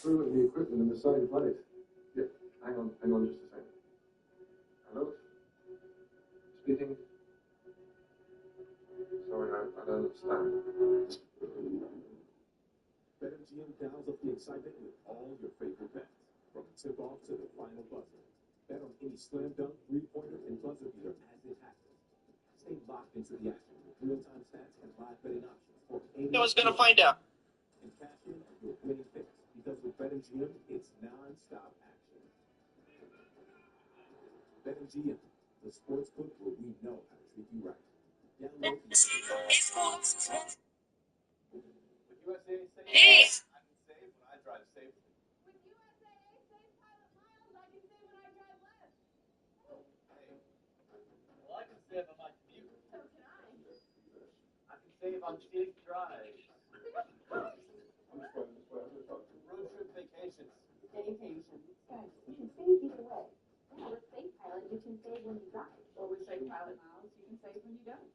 screw in the equipment in the same place. Yep. Hang on just a second. Hello? Speaking? Sorry, I don't understand. BetMGM dials up the excitement with all your favorite bets, from tip-off to the final buzzer. Bet on any slam dunk, three-pointer, and buzzer beater as it happens. Stay locked into the action with real-time stats and live betting options for any. No one's gonna find out. And cash in your winning picks, because with BetMGM, it's non-stop action. BetMGM, the sports book where we know how to treat you right. Download the Hey! I can save when I drive safely. With USAA Safe Pilot Miles, I can save when I drive less. Hey. Well, I can save on my commute. So can I. I can save on scenic drives. Road trip vacations. Staycations. Guys, you can save either way. Yeah, with Safe Pilot, you can save when you drive. Or with Safe Pilot Miles, you can save when you don't.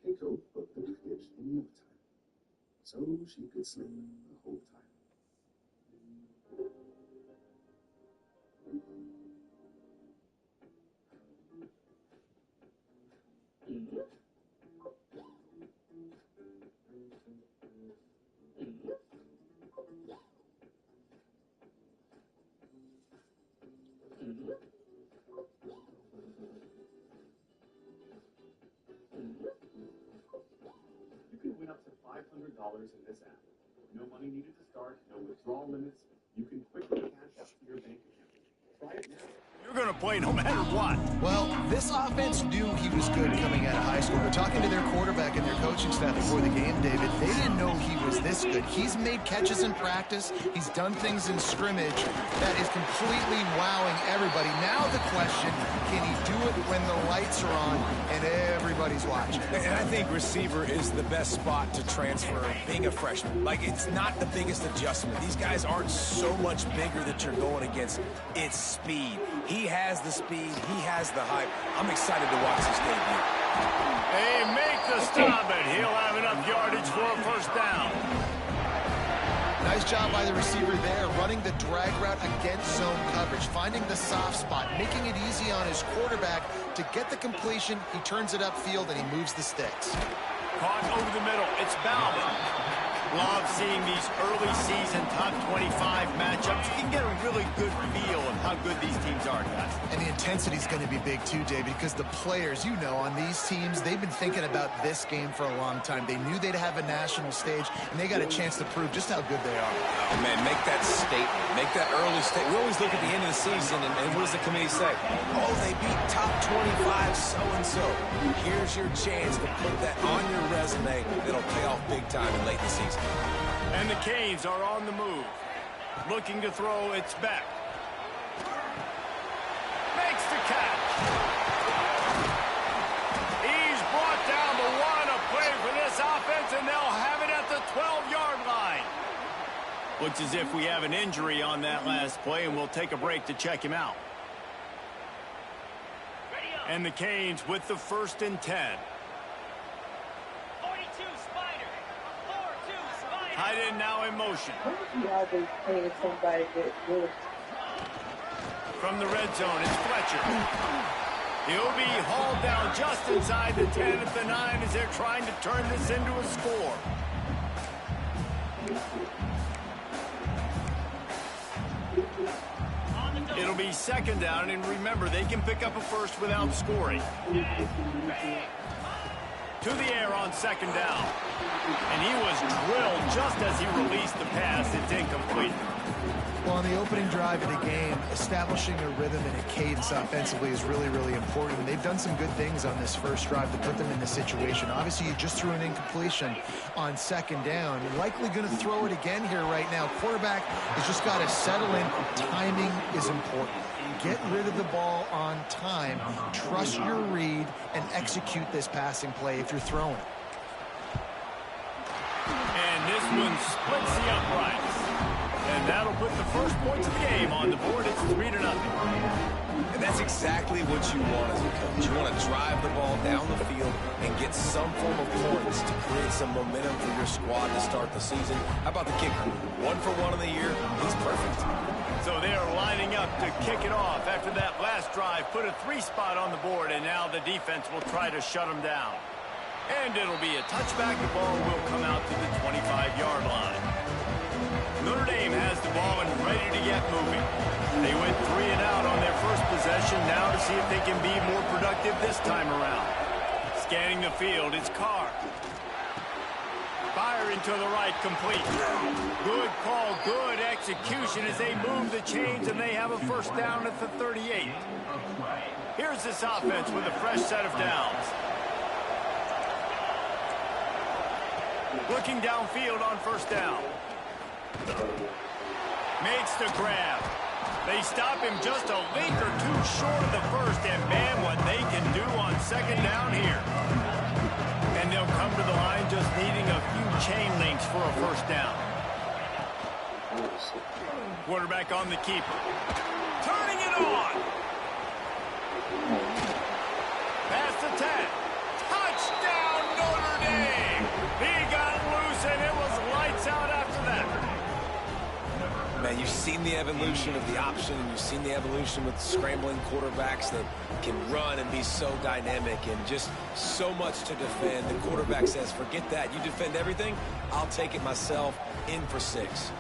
Keiko booked the package in no time, so she could sleep the whole time. You can win up to $500 in this app. No money needed to start, no withdrawal limits. You can quickly cash out to your bank account. Try it now. You're going to play no matter what. Well, this offense knew he was good coming out of high school. But talking to their quarterback and their coaching staff before the game, David, they didn't know he was this good. He's made catches in practice. He's done things in scrimmage that is completely wowing everybody. Now the question, can he do it when the lights are on and everybody's watching? And I think receiver is the best spot to transfer being a freshman. Like, it's not the biggest adjustment. These guys aren't so much bigger that you're going against. It's speed. He has the speed. He has the hype. I'm excited to watch this debut. They make the stop, and he'll have enough yardage for a first down. Nice job by the receiver there, running the drag route against zone coverage, finding the soft spot, making it easy on his quarterback to get the completion. He turns it upfield, and he moves the sticks. Caught over the middle. It's Bauman. Love seeing these early season top 25 matchups. You can get a really good feel of how good these teams are, guys. And the intensity is going to be big too, David, because the players, you know, on these teams, they've been thinking about this game for a long time. They knew they'd have a national stage, and they got a chance to prove just how good they are. Oh, man, make that statement. Make that early statement. We always look at the end of the season, and what does the committee say? Oh, they beat top 25 so-and-so. Here's your chance to put that on your resume. It'll pay off big time in late in the season. And the Canes are on the move. Looking to throw, it's Beck. Makes the catch. He's brought down the one, a play for this offense, and they'll have it at the 12-yard line. Looks as if we have an injury on that last play, and we'll take a break to check him out. And the Canes with the 1st and 10. Tight end now in motion. From the red zone, it's Fletcher. He'll be hauled down just inside the 10 at the 9 as they're trying to turn this into a score. It'll be 2nd down, and remember, they can pick up a first without scoring. To the air on 2nd down. And he was drilled just as he released the pass. It's incomplete. Well, on the opening drive of the game, establishing a rhythm and a cadence offensively is really, really important. And they've done some good things on this first drive to put them in this situation. Obviously, you just threw an incompletion on 2nd down. You're likely going to throw it again here right now. Quarterback has just got to settle in. Timing is important. Get rid of the ball on time. Trust your read and execute this passing play if you're throwing it. And this one splits the uprights. And that'll put the first points of the game on the board. It's 3-0. And that's exactly what you want as a coach. You want to drive the ball down the field and get some form of points to create some momentum for your squad to start the season. How about the kicker? 1 for 1 in the year. He's perfect. So they are lining up to kick it off after that last drive. Put a 3 spot on the board, and now the defense will try to shut them down. And it'll be a touchback. The ball will come out to the 25-yard line. Notre Dame has the ball and ready to get moving. They went 3 and out on their first possession. Now to see if they can be more productive this time around. Scanning the field, it's Carr. Fire into the right, complete. Good call, good execution as they move the chains, and they have a first down at the 38. Here's this offense with a fresh set of downs. Looking downfield on first down. Makes the grab. They stop him just a length or 2 short of the first, and man, what they can do on second down here. And they'll come to the line just needing a few chain links for a first down. Quarterback on the keeper. Turning it on. Pass the 10. Touchdown, Notre Dame. He got loose, and it was lights out after that. Man, you've seen the evolution of the option, and you've seen the evolution with scrambling quarterbacks that can run and be so dynamic and just so much to defend. The quarterback says, forget that. You defend everything, I'll take it myself. In for 6.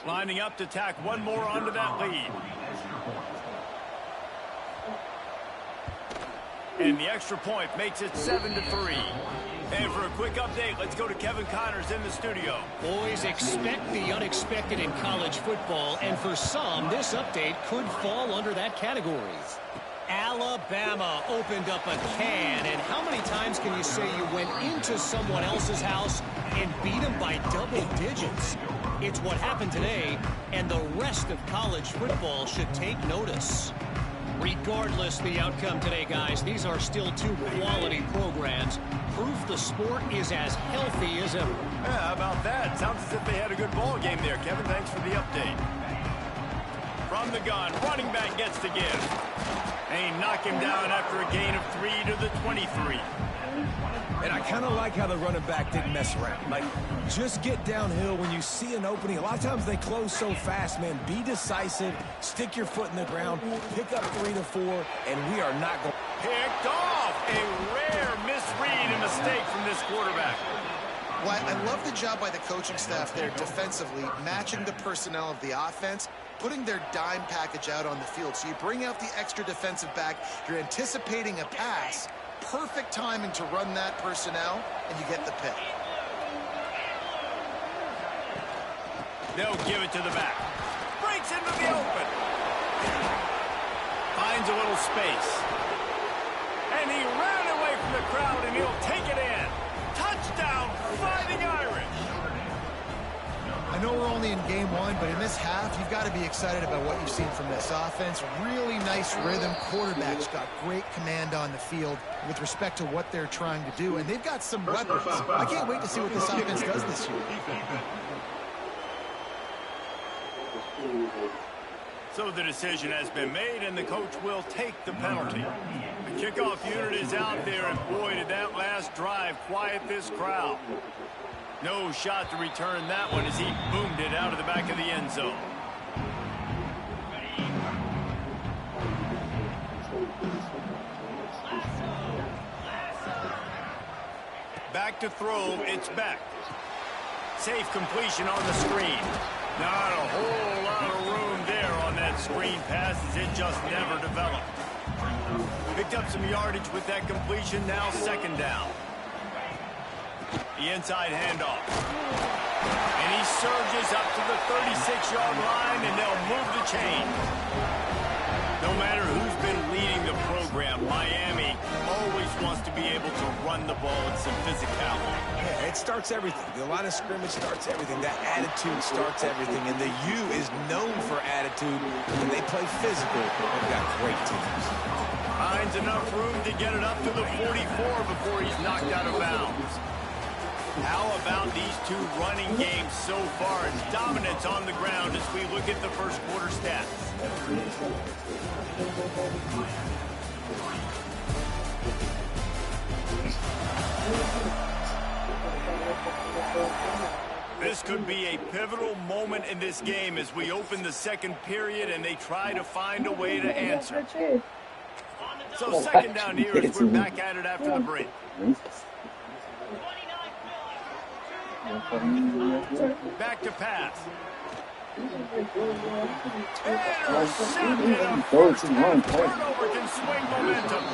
Lining up to tack one more onto that lead. And the extra point makes it 7-3. And for a quick update, let's go to Kevin Connors in the studio. Boys, expect the unexpected in college football, and for some, this update could fall under that category. Alabama opened up a can, and how many times can you say you went into someone else's house and beat them by double digits? It's what happened today, and the rest of college football should take notice. Regardless the outcome today, guys, these are still 2 quality programs. Proof the sport is as healthy as ever. Yeah, how about that? Sounds as if they had a good ball game there. Kevin, thanks for the update. From the gun, running back gets to give. They knock him down after a gain of 3 to the 23. And I kind of like how the running back didn't mess around. Like, just get downhill when you see an opening. A lot of times they close so fast, man. Be decisive, stick your foot in the ground, pick up 3 to 4, and we are not going. Picked off. A rare misread and mistake from this quarterback. Well, I love the job by the coaching staff there defensively, matching the personnel of the offense, putting their dime package out on the field. So you bring out the extra defensive back, you're anticipating a pass, perfect timing to run that personnel, and you get the pick. They'll give it to the back. Breaks into the open. Finds a little space. And he ran away from the crowd, and he'll take it in. Touchdown, Fighting Irish. I know we're only in game 1, but in this half, you've got to be excited about what you've seen from this offense. Really nice rhythm. Quarterback's got great command on the field with respect to what they're trying to do, and they've got some weapons. I can't wait to see what this offense does this year. So the decision has been made, and the coach will take the penalty. The kickoff unit is out there, and boy, did that last drive quiet this crowd. No shot to return that one as he boomed it out of the back of the end zone. Back to throw, it's Beck. Safe completion on the screen. Not a whole lot of room there on that screen pass as it just never developed. Picked up some yardage with that completion, now second down. The inside handoff. And he surges up to the 36-yard line, and they'll move the chain. No matter who's been leading the program, Miami always wants wants to be able to run the ball with some physicality. Yeah, it starts everything. The line of scrimmage starts everything. That attitude starts everything. And the U is known for attitude. When they play physical, they've got great teams. Finds enough room to get it up to the 44 before he's knocked out of bounds. How about these two running games so far? It's dominance on the ground as we look at the first quarter stats. This could be a pivotal moment in this game as we open the second period and they try to find a way to answer. So second down here as we're back at it after the break. Back to pass. Intercepted. First half turnover can swing momentum.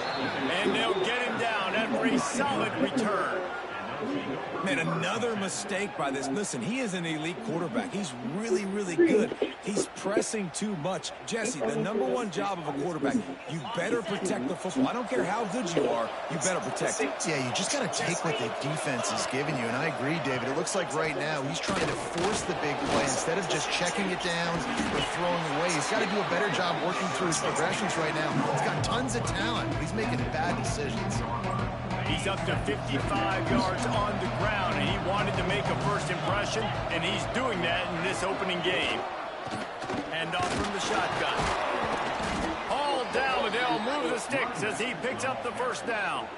And they'll get him down after a solid return. Man, another mistake by this. Listen, he is an elite quarterback. He's really, really good. He's pressing too much. Jesse, the #1 job of a quarterback, you better protect the football. I don't care how good you are, you better protect it. Yeah, you just got to take what the defense is giving you. And I agree, David. It looks like right now he's trying to force the big play instead of just checking it down or throwing away. He's got to do a better job working through his progressions right now. He's got tons of talent, but he's making bad decisions. He's up to 55 yards on the ground, and he wanted to make a first impression, and he's doing that in this opening game. Hand off from the shotgun. Hauled down, and they'll move the sticks as he picks up the first down.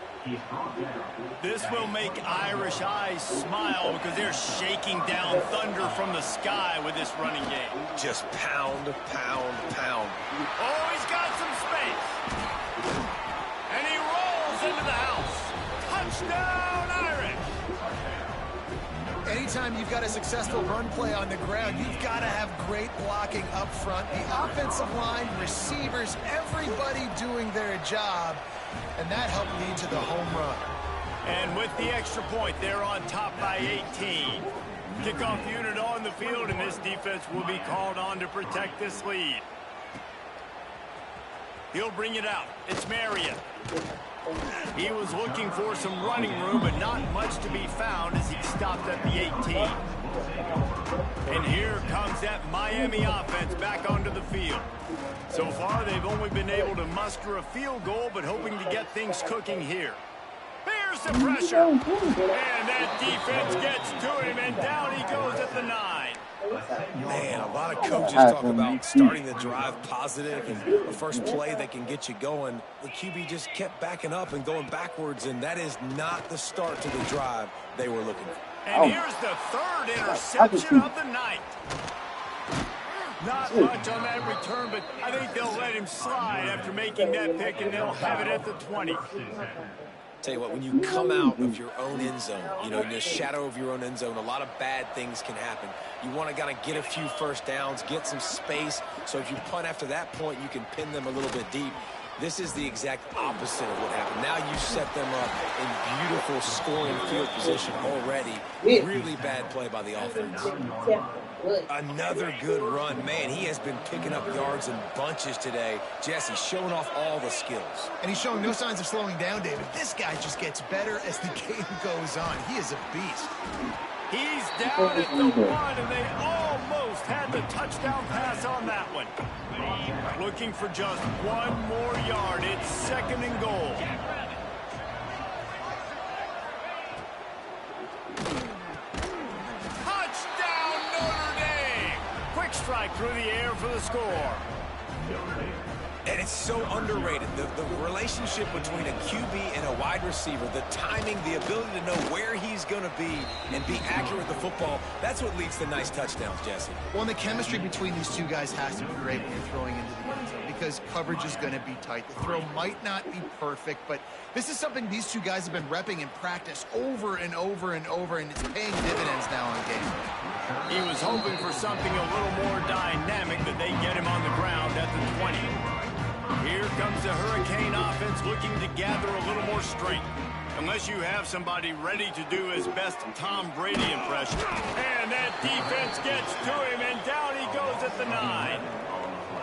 This will make Irish eyes smile because they're shaking down thunder from the sky with this running game. Just pound, pound, pound. Oh, he's got some space. And he rolls into the house. Touchdown, Irish! Anytime you've got a successful run play on the ground, you've got to have great blocking up front. The offensive line, receivers, everybody doing their job. And that helped lead to the home run. And with the extra point, they're on top by 18. Kickoff unit on the field, and this defense will be called on to protect this lead. He'll bring it out. It's Marion. He was looking for some running room, but not much to be found as he stopped at the 18. And here comes that Miami offense back onto the field. So far, they've only been able to muster a field goal, but hoping to get things cooking here. Here's the pressure. And that defense gets to him, and down he goes at the 9. Man, a lot of coaches talk about starting the drive positive and the first play that can get you going. The QB just kept backing up and going backwards, and that is not the start to the drive they were looking for. And here's the third interception of the night. Not much on that return, but I think they'll let him slide after making that pick, and they'll have it at the 20. Tell you what, when you come out of your own end zone, you know, in the shadow of your own end zone, a lot of bad things can happen. You want to kind of get a few first downs, get some space, so if you punt after that point, you can pin them a little bit deep. This is the exact opposite of what happened. Now you set them up in beautiful scoring field position already. Really bad play by the offense. Another good run. Man, he has been picking up yards in bunches today. Jesse showing off all the skills. And he's showing no signs of slowing down, David. This guy just gets better as the game goes on. He is a beast. He's down at the 1, and they almost had the touchdown pass on that one. Looking for just one more yard. It's 2nd and goal. Touchdown, Notre Dame! Quick strike through the air for the score. And it's so underrated. The relationship between a QB and a wide receiver, the timing, the ability to know where he's going to be and be accurate with the football, that's what leads to nice touchdowns, Jesse. Well, and the chemistry between these two guys has to be great when you're throwing into the end zone because coverage is going to be tight. The throw might not be perfect, but this is something these two guys have been repping in practice over and over and over, and it's paying dividends now on game. He was hoping for something a little more dynamic, but they get him on the ground at the 20. Here comes the Hurricane offense looking to gather a little more strength. Unless you have somebody ready to do his best Tom Brady impression. And that defense gets to him, and down he goes at the 9.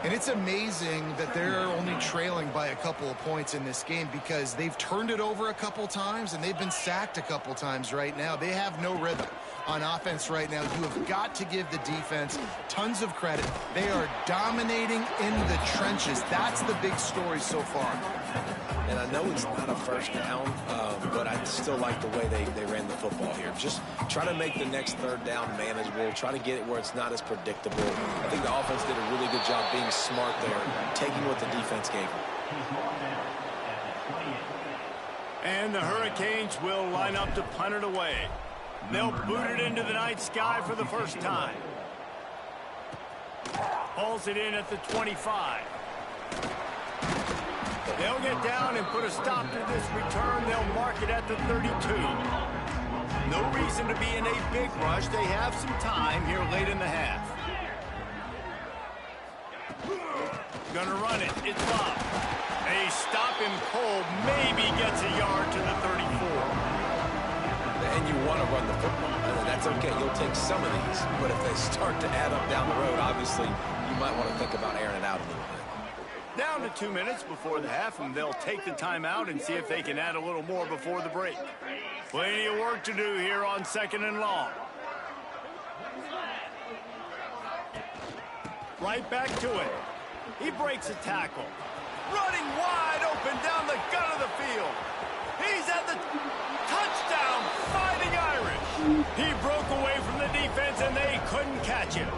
And it's amazing that they're only trailing by a couple of points in this game because they've turned it over a couple times and they've been sacked a couple times right now. They have no rhythm on offense right now. You have got to give the defense tons of credit. They are dominating in the trenches. That's the big story so far. And I know it's not a first down, but I still like the way they ran the football here. Just try to make the next third down manageable. Try to get it where it's not as predictable. I think the offense did a really good job being smart there, taking what the defense gave them. And the Hurricanes will line up to punt it away. They'll boot it into the night sky for the first time. Hauls it in at the 25. They'll get down and put a stop to this return. They'll mark it at the 32. No reason to be in a big rush. They have some time here late in the half. Gonna run it. It's Bob. They stop him cold. Maybe gets a yard to the 34. And you want to run the football. And that's okay. You'll take some of these. But if they start to add up down the road, obviously, you might want to think about airing it out a little bit. Down to 2 minutes before the half, and they'll take the timeout and see if they can add a little more before the break. Plenty of work to do here on 2nd and long. Right back to it. He breaks a tackle. Running wide open down the gut of the field. He's at the touchdown, Fighting Irish. He broke away from the defense, and they couldn't catch him.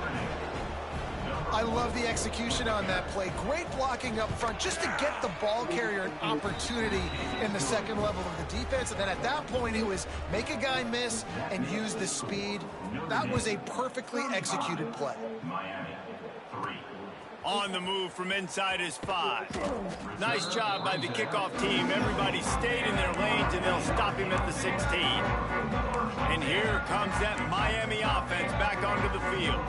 I love the execution on that play. Great blocking up front just to get the ball carrier an opportunity in the second level of the defense. And then at that point, it was make a guy miss and use the speed. That was a perfectly executed play. On the move from inside his 5. Nice job by the kickoff team. Everybody stayed in their lanes, and they'll stop him at the 16. And here comes that Miami offense back onto the field.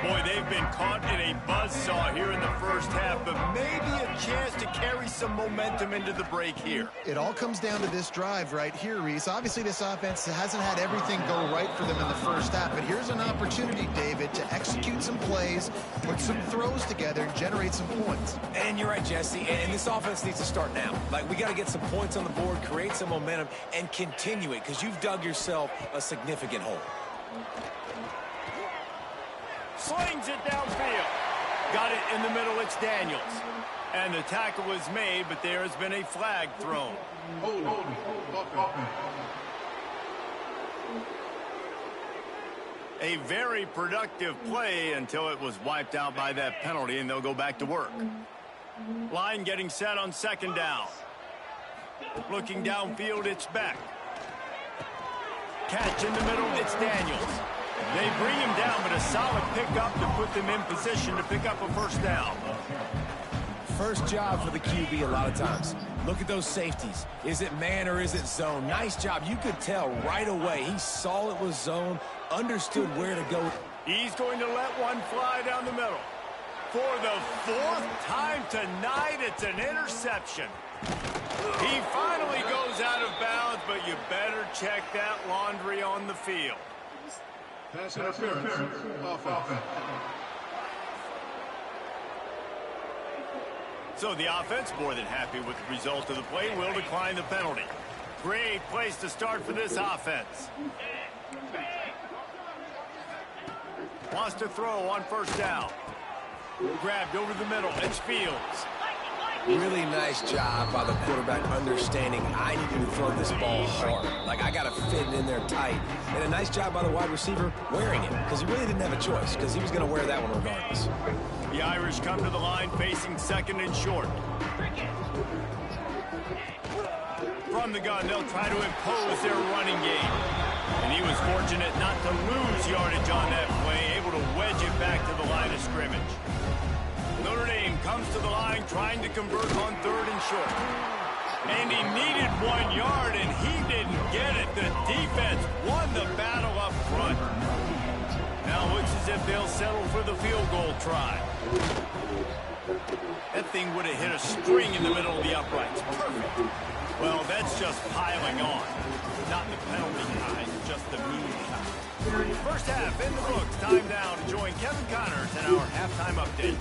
Boy, they've been caught in a buzzsaw here in the first half, but maybe a chance to carry some momentum into the break here. It all comes down to this drive right here, Reese. Obviously, this offense hasn't had everything go right for them in the first half, but here's an opportunity, David, to execute some plays, put some throws together, and generate some points. And you're right, Jesse, and this offense needs to start now. Like, we got to get some points on the board, create some momentum, and continue it, because you've dug yourself a significant hole. Slings it downfield. Got it in the middle. It's Daniels. And the tackle was made, but there has been a flag thrown. A very productive play until it was wiped out by that penalty, and they'll go back to work. Line getting set on 2nd down. Looking downfield, it's Beck. Catch in the middle, it's Daniels. They bring him down, but a solid pickup to put them in position to pick up a first down. First job for the QB a lot of times. Look at those safeties. Is it man or is it zone? Nice job. You could tell right away. He saw it was zone, understood where to go. He's going to let one fly down the middle. For the 4th time tonight, it's an interception. He finally goes out of bounds, but you better check that laundry on the field. Pass interference. Offense. So the offense, more than happy with the result of the play, will decline the penalty. Great place to start for this offense. Wants to throw on first down. Grabbed over the middle. It's Fields. Really nice job by the quarterback understanding I need to throw this ball hard. Like, I got to fit it in there tight. And a nice job by the wide receiver wearing it, because he really didn't have a choice, because he was going to wear that one regardless. The Irish come to the line facing 2nd and short. From the gun, they'll try to impose their running game. And he was fortunate not to lose yardage on that play, able to wedge it back to the line of scrimmage. Notre Dame comes to the line trying to convert on 3rd and short. And he needed 1 yard, and he didn't get it. The defense won the battle up front. Now it looks as if they'll settle for the field goal try. That thing would have hit a string in the middle of the uprights. Perfect. Well, that's just piling on. Not the penalty kind, just the mean kind. First half in the books. Time now to join Kevin Connors in our halftime update.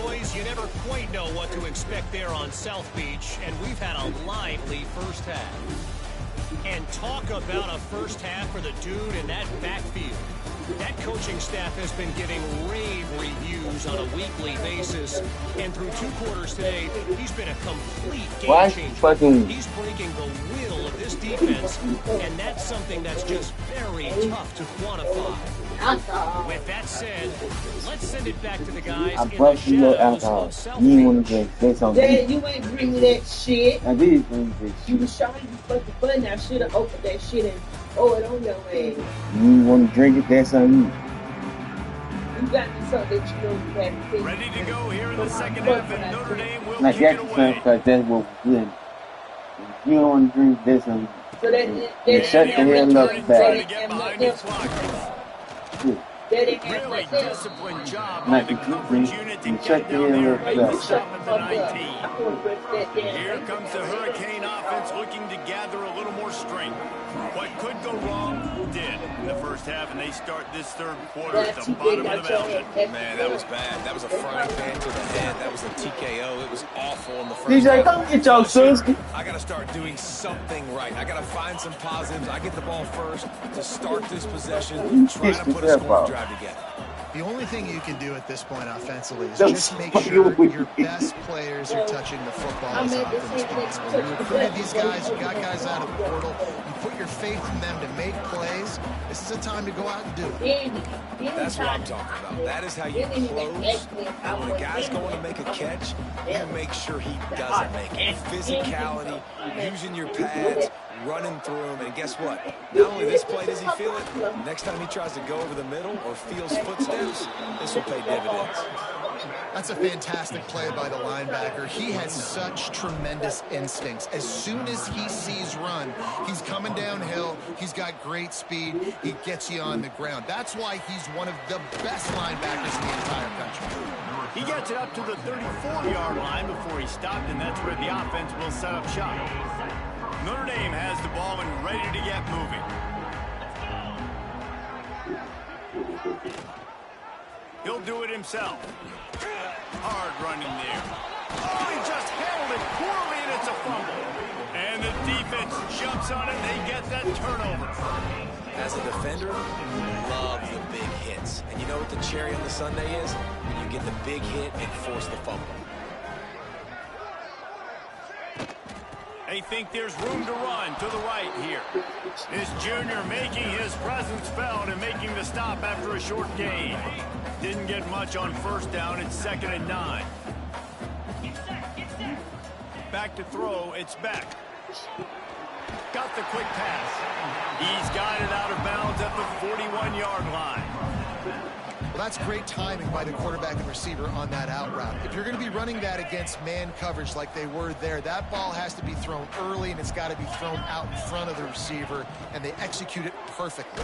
Boys, you never quite know what to expect there on South Beach, and we've had a lively first half. And talk about a first half for the dude in that backfield. That coaching staff has been giving rave reviews on a weekly basis. And through 2 quarters today, he's been a complete game changer. He's breaking the will of this defense, and that's something that's just very tough to quantify. With that said, let's send it back to the guys in the shadows of South Beach. Dad, you ain't bring me that shit. I did bring this shit. You was showing you fucking button. I should have opened that shit and throw it on your ass. You want to drink it? That's on you. You got me something that you know you had to Ready to go here in the second half, and Notre Dame will I kick got it you away. because that's what we did. If you don't want to drink, that's on you. So that Shut the hell up, Trying back. to get behind the clock. That didn't have Really nothing. disciplined job Not by the the coverage you unit to you get shut the down there hell and up, make back. the stop at the 19. I want to press that damn Here comes the Hurricane offense looking to gather a little more strength. What could go wrong did in the first half, and they start this third quarter at the bottom of the mountain. Man, that was bad. That was a frying pan to the head. That was a TKO. It was awful in the first DJ, half. come get your Suski. I got to start doing something right. I got to find some positives. I get the ball first to start this possession, try to put a scoring drive together. The only thing you can do at this point offensively is Don't just make fuck sure with your me. best players are touching the football as often as possible. You recruited these guys, you got guys out of the portal, you put your faith in them to make plays. This is a time to go out and do it. That's what I'm talking about. That is how you close. And when a guy's going to make a catch, you make sure he doesn't make it. Physicality, using your pads, running through him, and guess what? Not only this play does he feel it, next time he tries to go over the middle or feels footsteps, this will pay dividends. That's a fantastic play by the linebacker. He has such tremendous instincts. As soon as he sees run, he's coming downhill. He's got great speed. He gets you on the ground. That's why he's one of the best linebackers in the entire country. He gets it up to the 34-yard line before he stopped, and that's where the offense will set up shop. Notre Dame has the ball and ready to get moving. He'll do it himself. Hard running there. Oh, he just handled it poorly, and it's a fumble. And the defense jumps on it, and they get that turnover. As a defender, love the big hits. And you know what the cherry on the sundae is? When you get the big hit and force the fumble. They think there's room to run to the right here. This junior making his presence felt and making the stop after a short gain. Didn't get much on first down. It's 2nd and 9. Back to throw. It's Beck. Got the quick pass. He's got it out of bounds at the 41-yard line. Well, that's great timing by the quarterback and receiver on that out route. If you're going to be running that against man coverage like they were there, that ball has to be thrown early, and it's got to be thrown out in front of the receiver, and they execute it perfectly.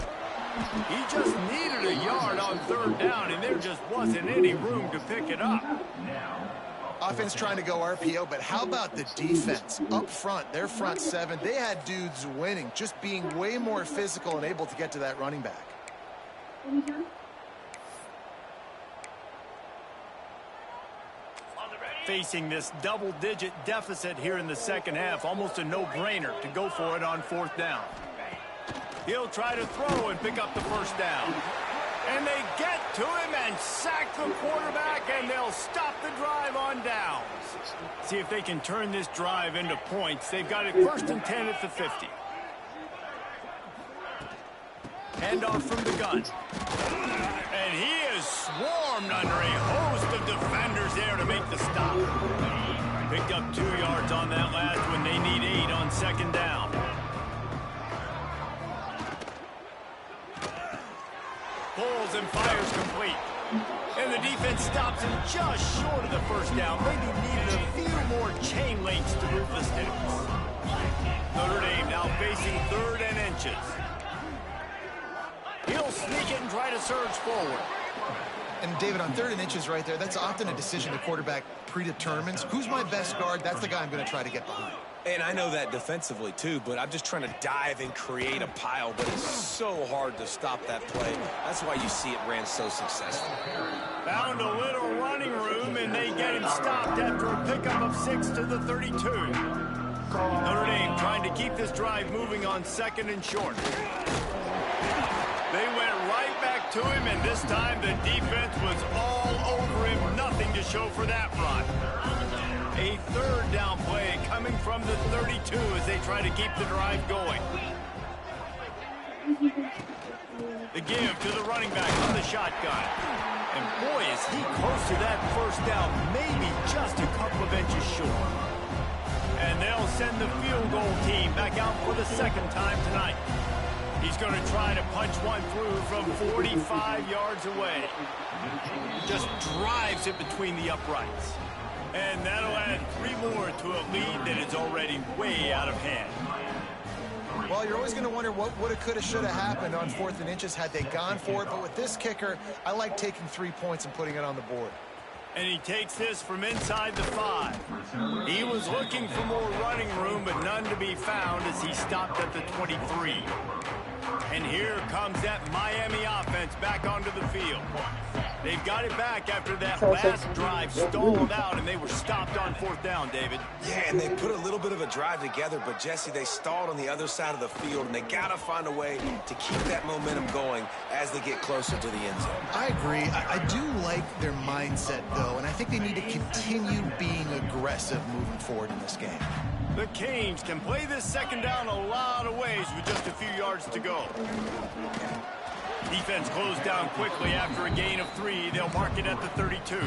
He just needed a yard on 3rd down, and there just wasn't any room to pick it up. Offense trying to go RPO, but how about the defense? Up front, their front 7, they had dudes winning, just being way more physical and able to get to that running back. Facing this double-digit deficit here in the second half, almost a no-brainer to go for it on 4th down. He'll try to throw and pick up the first down. And they get to him and sack the quarterback, and they'll stop the drive on downs. See if they can turn this drive into points. They've got it 1st and 10 at the 50. Handoff from the gun. And he is swarmed under a host of defenders there to make the stop. Picked up 2 yards on that last one. They need 8 on 2nd down. Pulls and fires complete. And the defense stops him just short of the first down. Maybe needed a few more chain links to move the sticks. Notre Dame now facing 3rd and inches. He'll sneak it and try to surge forward. And David, on 3rd and inches right there, that's often a decision the quarterback predetermines. Who's my best guard? That's the guy I'm going to try to get behind. And I know that defensively, too, but I'm just trying to dive and create a pile, but it's so hard to stop that play. That's why you see it ran so successful. Found a little running room, and they get him stopped after a pickup of 6 to the 32. Notre Dame trying to keep this drive moving on 2nd and short. They went right back to him, and this time the defense was all over him. Nothing to show for that run. A 3rd down play coming from the 32 as they try to keep the drive going. The give to the running back on the shotgun. And boy, is he close to that 1st down, maybe just a couple of inches short. And they'll send the field goal team back out for the 2nd time tonight. He's going to try to punch one through from 45 yards away. Just drives it between the uprights. And that'll add 3 more to a lead that is already way out of hand. Well, you're always going to wonder what woulda, coulda, shoulda happened on 4th and inches had they gone for it. But with this kicker, I like taking 3 points and putting it on the board. And he takes this from inside the 5. He was looking for more running room, but none to be found as he stopped at the 23. And here comes that Miami offense back onto the field. They've got it back after that last drive stalled out, and they were stopped on 4th down, David. Yeah, and they put a little bit of a drive together, but, Jesse, they stalled on the other side of the field, and they got to find a way to keep that momentum going as they get closer to the end zone. I agree. I do like their mindset, though, and I think they need to continue being aggressive moving forward in this game. The Canes can play this 2nd down a lot of ways with just a few yards to go. Defense closed down quickly after a gain of 3. They'll mark it at the 32.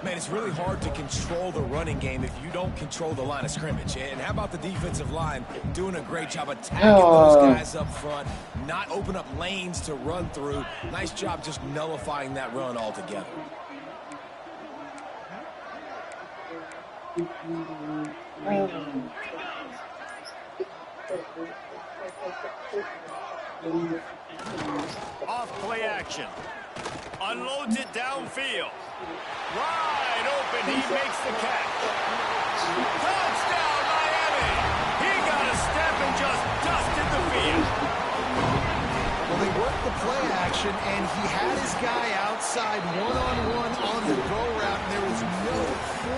Man, it's really hard to control the running game if you don't control the line of scrimmage. And how about the defensive line doing a great job attacking those guys up front, not open up lanes to run through. Nice job just nullifying that run altogether. Off play action. Unloads it downfield. Wide open. He makes the catch. Touchdown, Miami. He got a step and just dusted the field. Well, they worked the play action, and he had his guy outside one-on-one on the go route, and there was no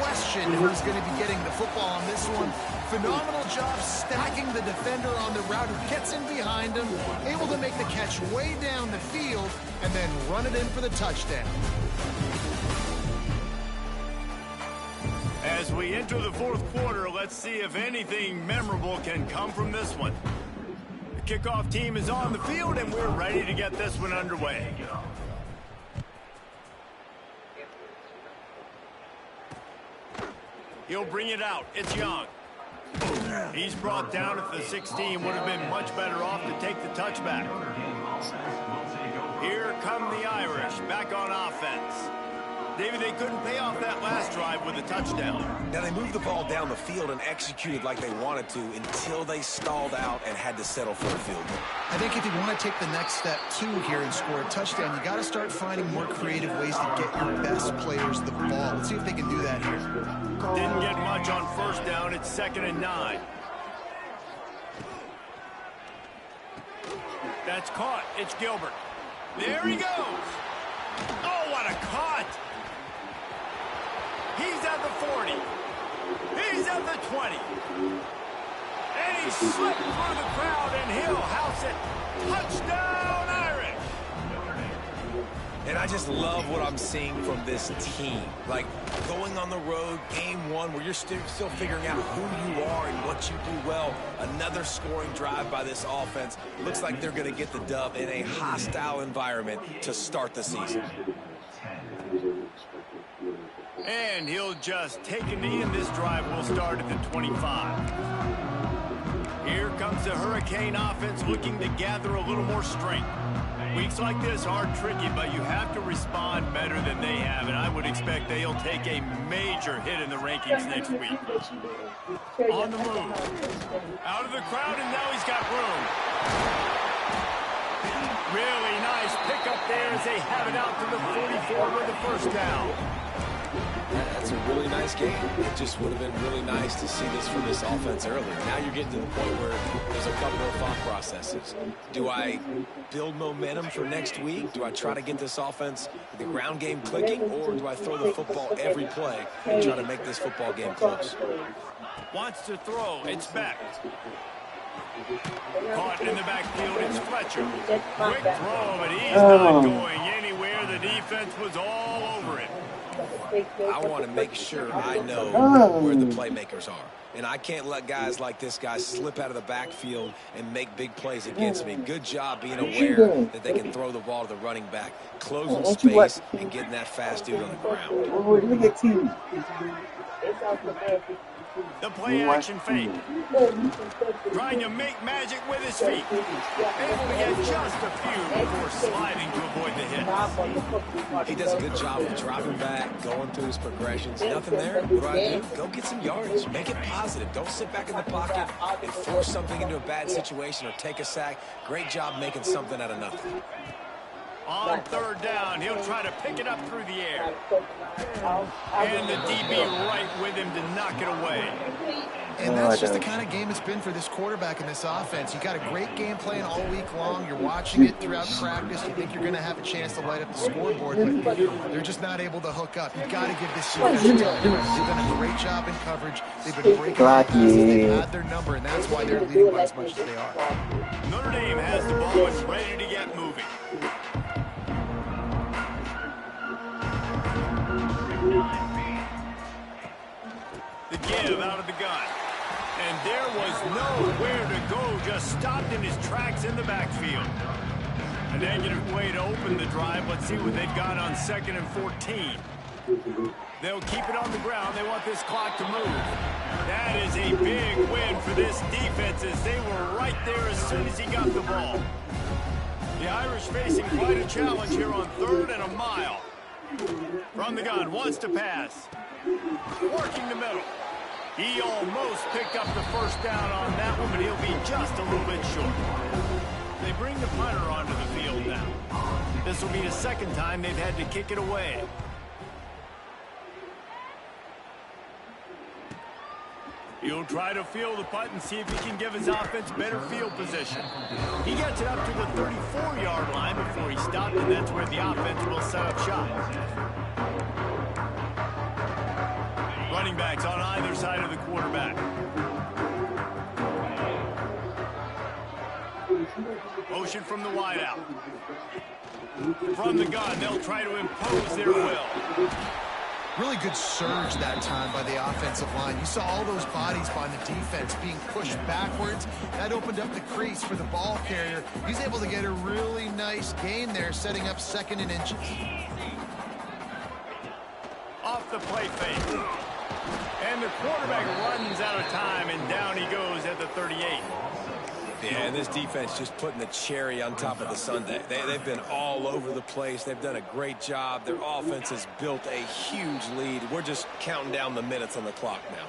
question who's going to be getting the football on this one. Phenomenal job stacking the defender on the route who gets in behind him, able to make the catch way down the field, and then run it in for the touchdown. As we enter the 4th quarter, let's see if anything memorable can come from this one. The kickoff team is on the field, and we're ready to get this one underway. He'll bring it out. It's Young. He's brought down at the 16. Would have been much better off to take the touchback. Here come the Irish back on offense. David, they couldn't pay off that last drive with a touchdown. Now, they moved the ball down the field and executed like they wanted to until they stalled out and had to settle for a field goal. I think if you want to take the next step, too, here and score a touchdown, you got to start finding more creative ways to get your best players the ball. Let's see if they can do that here. Didn't get much on 1st down. It's 2nd and 9. That's caught. It's Gilbert. There he goes. Oh, what a cut. He's at the 40. He's at the 20. And he slipped through the crowd, and he'll house it. Touchdown, Irish. And I just love what I'm seeing from this team. Like, going on the road, game 1, where you're still figuring out who you are and what you do well. Another scoring drive by this offense. Looks like they're going to get the dub in a hostile environment to start the season. And he'll just take a knee, and this drive will start at the 25. Here comes the Hurricane offense looking to gather a little more strength. Weeks like this are tricky, but you have to respond better than they have, and I would expect they'll take a major hit in the rankings next week. On the move. Out of the crowd, and now he's got room. Really nice pickup there as they have it out to the 44 with the first down. That's a really nice game. It just would have been really nice to see this from this offense earlier. Now you're getting to the point where there's a couple of thought processes. Do I build momentum for next week? Do I try to get this offense, the ground game clicking, or do I throw the football every play and try to make this football game close? Wants to throw. It's back. Caught in the backfield. It's Fletcher. Quick throw, but he's not going anywhere. The defense was all over it. I want to make sure I know where the playmakers are. And I can't let guys like this guy slip out of the backfield and make big plays against me. Good job being aware that they can throw the ball to the running back, closing space, and getting that fast dude on the ground. Look at you. The play action fake. Trying to make magic with his feet. Able to get just a few before sliding to avoid the hit. He does a good job of dropping back, going through his progressions. Nothing there. What do I do? Go get some yardage. Make it positive. Don't sit back in the pocket and force something into a bad situation or take a sack. Great job making something out of nothing. On third down, he'll try to pick it up through the air. And the DB right with him to knock it away. And that's just the kind of game it's been for this quarterback and this offense. You got a great game plan all week long. You're watching it throughout practice. You think you're going to have a chance to light up the scoreboard, but they're just not able to hook up. You've got to give this defense time. They've done a great job in coverage. They've been breaking passes. They've had their number, and that's why they're leading by as much as they are. Notre Dame has the ball and ready to get moving. The give out of the gun. And there was nowhere to go, just stopped in his tracks in the backfield. A negative play to open the drive. Let's see what they've got on 2nd and 14. They'll keep it on the ground. They want this clock to move. That is a big win for this defense as they were right there as soon as he got the ball. The Irish facing quite a challenge here on 3rd and a mile. From the gun, wants to pass. Working the middle. He almost picked up the first down on that one, but he'll be just a little bit short. They bring the punter onto the field now. This will be the second time they've had to kick it away. He'll try to field the punt and see if he can give his offense better field position. He gets it up to the 34-yard line before he stopped, and that's where the offense will set up shop. Running backs on either side of the quarterback. Motion from the wideout. From the gun, they'll try to impose their will. Really good surge that time by the offensive line. You saw all those bodies by the defense being pushed backwards. That opened up the crease for the ball carrier. He's able to get a really nice gain there, setting up 2nd and inches. Off the play fake. And the quarterback runs out of time, and down he goes at the 38. Yeah, and this defense just putting the cherry on top of the sundae. They've been all over the place. They've done a great job. Their offense has built a huge lead. We're just counting down the minutes on the clock now.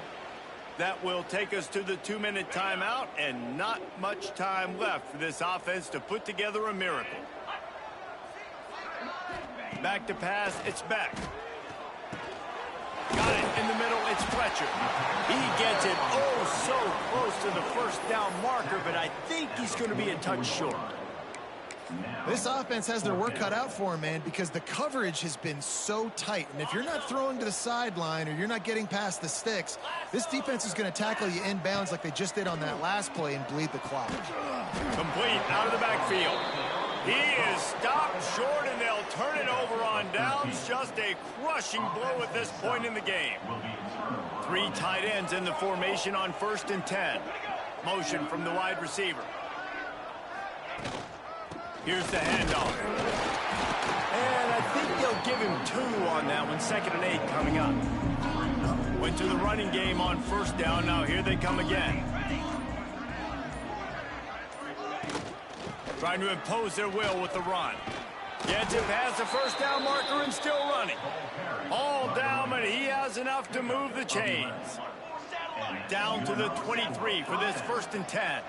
That will take us to the 2-minute timeout, and not much time left for this offense to put together a miracle. Back to pass, it's back. Got it in the middle, it's Fletcher. He gets it oh so close to the first down marker, but I think he's going to be a touch short. This offense has their work cut out for them, man, because the coverage has been so tight. And if you're not throwing to the sideline or you're not getting past the sticks, this defense is going to tackle you inbounds like they just did on that last play and bleed the clock. Complete out of the backfield. He is stopped short, and they'll turn it over on downs. Just a crushing blow at this point in the game. 3 tight ends in the formation on 1st and 10. Motion from the wide receiver. Here's the handoff. And I think they'll give him 2 on that one. 2nd and 8 coming up. Went to the running game on 1st down. Now here they come again. Trying to impose their will with the run. Gets it past the first down marker and still running. All down, but he has enough to move the chains. Down to the 23 for this 1st and 10.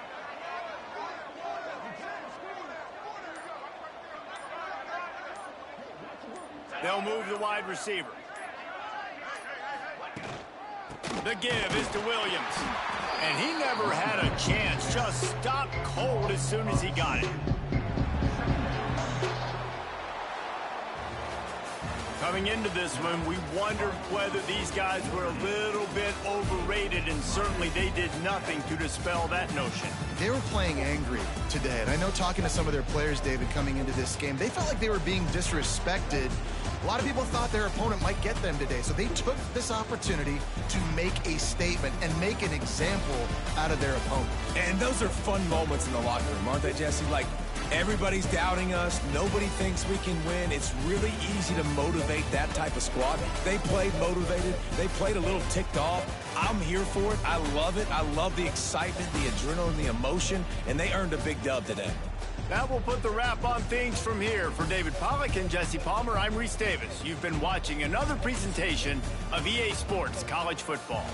They'll move the wide receiver. The give is to Williams. And he never had a chance. Just stopped cold as soon as he got it. Coming into this one, we wondered whether these guys were a little bit overrated, and certainly they did nothing to dispel that notion. They were playing angry today, and I know talking to some of their players, David, coming into this game, they felt like they were being disrespected. A lot of people thought their opponent might get them today, so they took this opportunity to make a statement and make an example out of their opponent. And those are fun moments in the locker room, aren't they, Jesse? Like, everybody's doubting us. Nobody thinks we can win. It's really easy to motivate that type of squad. They played motivated. They played a little ticked off. I'm here for it. I love it. I love the excitement, the adrenaline, the emotion, and they earned a big dub today. That will put the wrap on things from here. For David Pollack and Jesse Palmer, I'm Reese Davis. You've been watching another presentation of EA Sports College Football.